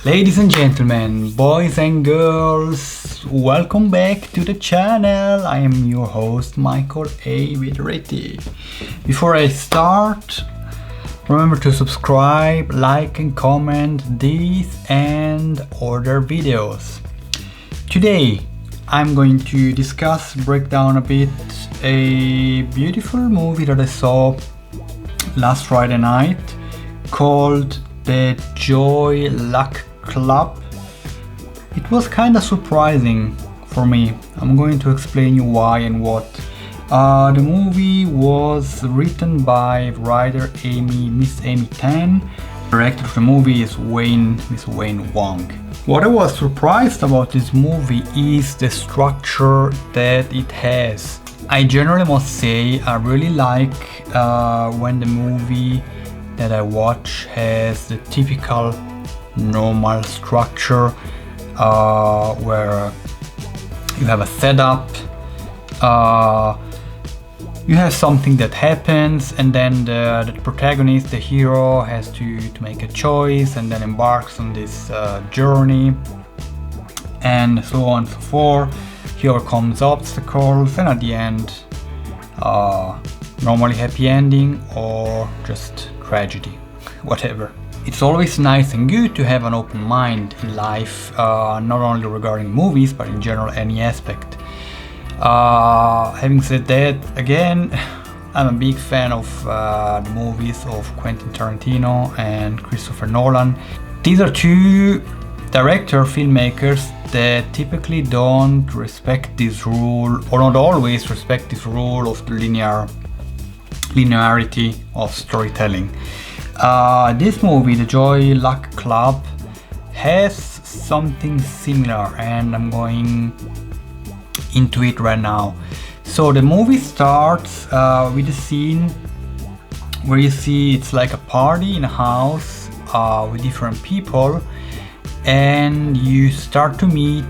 Ladies and gentlemen, boys and girls, welcome back to the channel. I am your host Michael A. Videretti. Before I start, remember to subscribe, like and comment these and other videos. Today I'm going to break down a bit a beautiful movie that I saw last Friday night called The Joy Luck Club. It was kind of surprising for me. I'm going to explain you why and what. The movie was written by writer Miss Amy Tan. The director of the movie is Miss Wayne Wong. What I was surprised about this movie is the structure that it has. I generally must say I really like when the movie that I watch has the typical normal structure where you have a setup, you have something that happens, and then the protagonist, the hero, has to make a choice and then embarks on this journey and so on and so forth. He overcomes obstacles and at the end normally happy ending or just tragedy, whatever. It's always nice and good to have an open mind in life, not only regarding movies but in general any aspect. Having said that, again, I'm a big fan of the movies of Quentin Tarantino and Christopher Nolan. These are two filmmakers that typically don't respect this rule, or not always respect this rule of the linearity of storytelling. This movie, The Joy Luck Club, has something similar, and I'm going into it right now. So the movie starts with a scene where you see it's like a party in a house with different people, and you start to meet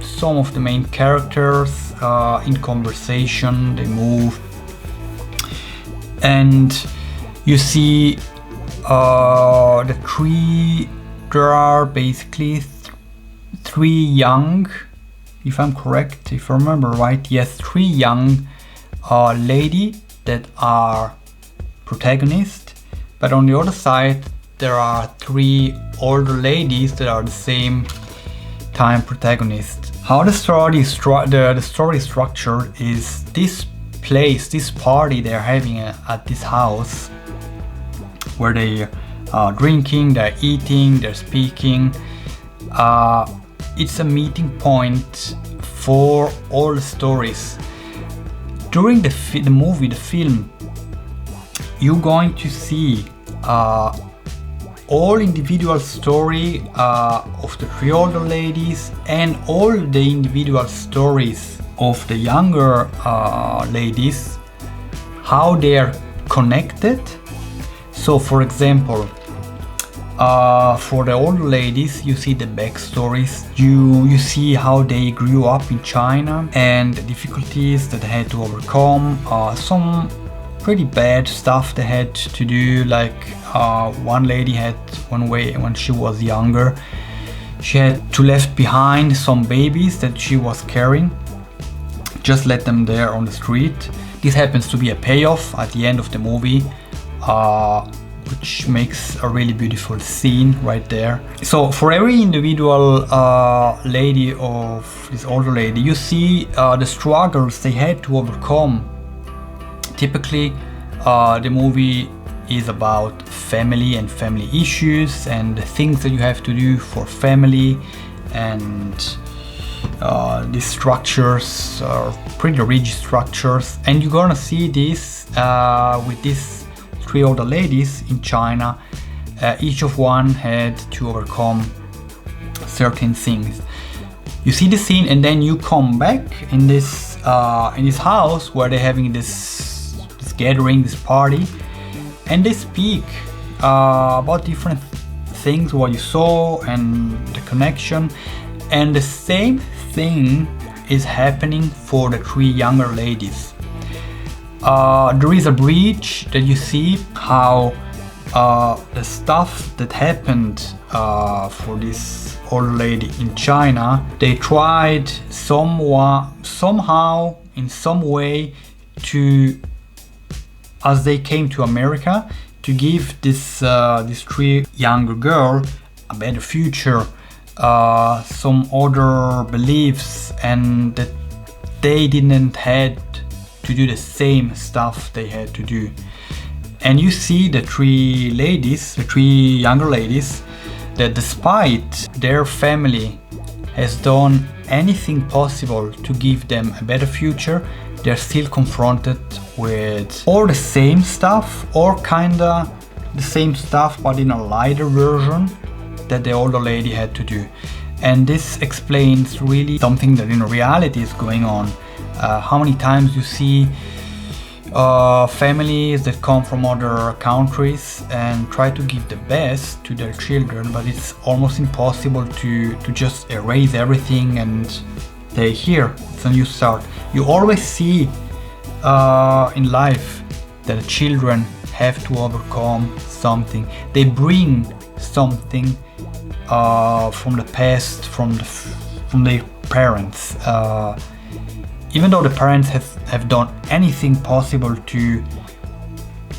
some of the main characters in conversation. They move, and you see there are basically three young, if I'm correct, if I remember right, yes, three young ladies that are protagonists, but on the other side there are three older ladies that are the same time protagonists. How the story is structured is this party they're having at this house, where they are drinking, they're eating, they're speaking. It's a meeting point for all the stories. During the film, you're going to see all individual story of the three older ladies and all the individual stories of the younger ladies, how they are connected. So for example, for the older ladies, you see the backstories. You see how they grew up in China and the difficulties that they had to overcome. Some pretty bad stuff they had to do, like one lady had when she was younger, she had to left behind some babies that she was carrying, just let them there on the street. This happens to be a payoff at the end of the movie, which makes a really beautiful scene right there. So for every individual lady of this older lady, you see the struggles they had to overcome. Typically the movie is about family and family issues and the things that you have to do for family, and these structures are pretty rigid structures, and you're gonna see this with these three older ladies in China. Each of one had to overcome certain things. You see the scene, and then you come back in this house where they're having this gathering, this party, and they speak about different things, what you saw and the connection. And the same thing is happening for the three younger ladies. There is a bridge that you see how the stuff that happened for this old lady in China, they tried somehow, in some way, to, as they came to America, to give this 3 younger girl a better future, some other beliefs, and that they didn't had to do the same stuff they had to do. And you see the 3 younger ladies, that despite their family has done anything possible to give them a better future, they're still confronted with all the same stuff, or kinda the same stuff but in a lighter version that the older lady had to do. And this explains really something that in reality is going on. How many times you see families that come from other countries and try to give the best to their children, but it's almost impossible to just erase everything and say, here, it's a new start. You always see in life that the children have to overcome something. They bring something from the past, from their parents. Even though the parents have done anything possible to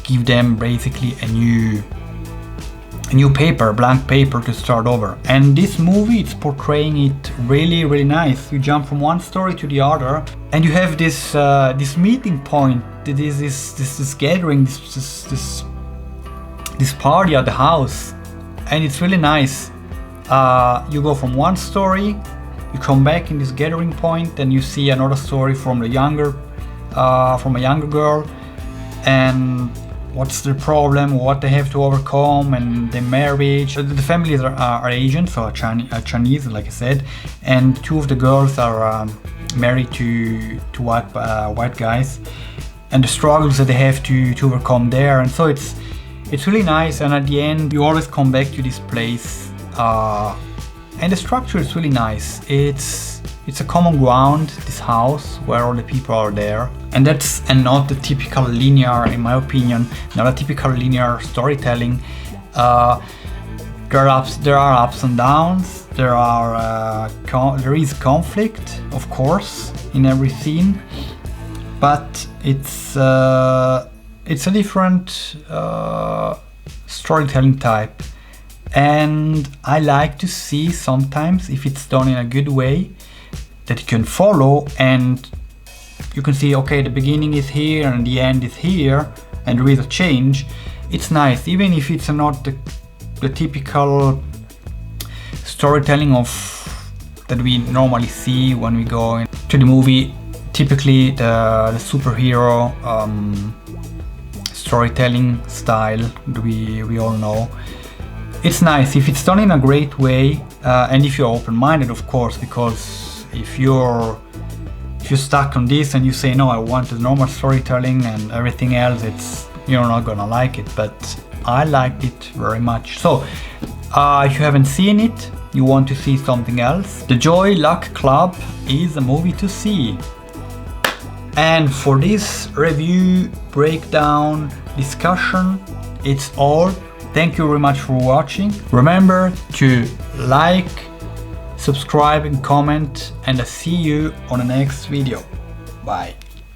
give them basically a new paper, blank paper to start over. And this movie, it's portraying it really, really nice. You jump from one story to the other, and you have this meeting point. That is this gathering, this party at the house, and it's really nice. You go from one story, you come back in this gathering point, and you see another story from a younger girl, and what's the problem, what they have to overcome, and their marriage. The families are Asian, so Chinese, like I said, and 2 of the girls are married to white guys, and the struggles that they have to overcome there. And so it's really nice, and at the end you always come back to this place, and the structure is really nice. It's a common ground, this house, where all the people are there. And that's not the typical linear, in my opinion, not a typical linear storytelling. There are ups and downs. There is conflict, of course, in every scene, but it's a different storytelling type. And I like to see sometimes, if it's done in a good way, that you can follow, and you can see, okay, the beginning is here and the end is here, and there is a change. It's nice, even if it's not the typical storytelling that we normally see when we go into the movie. Typically the superhero storytelling style that we all know. It's nice if it's done in a great way, and if you're open-minded, of course, because if you're stuck on this and you say, no, I want the normal storytelling and everything else, you're not gonna like it. But I liked it very much. So if you haven't seen it, you want to see something else, The Joy Luck Club is a movie to see. And for this review, breakdown, discussion, it's all. Thank you very much for watching. Remember to like, subscribe and comment, and I'll see you on the next video. Bye.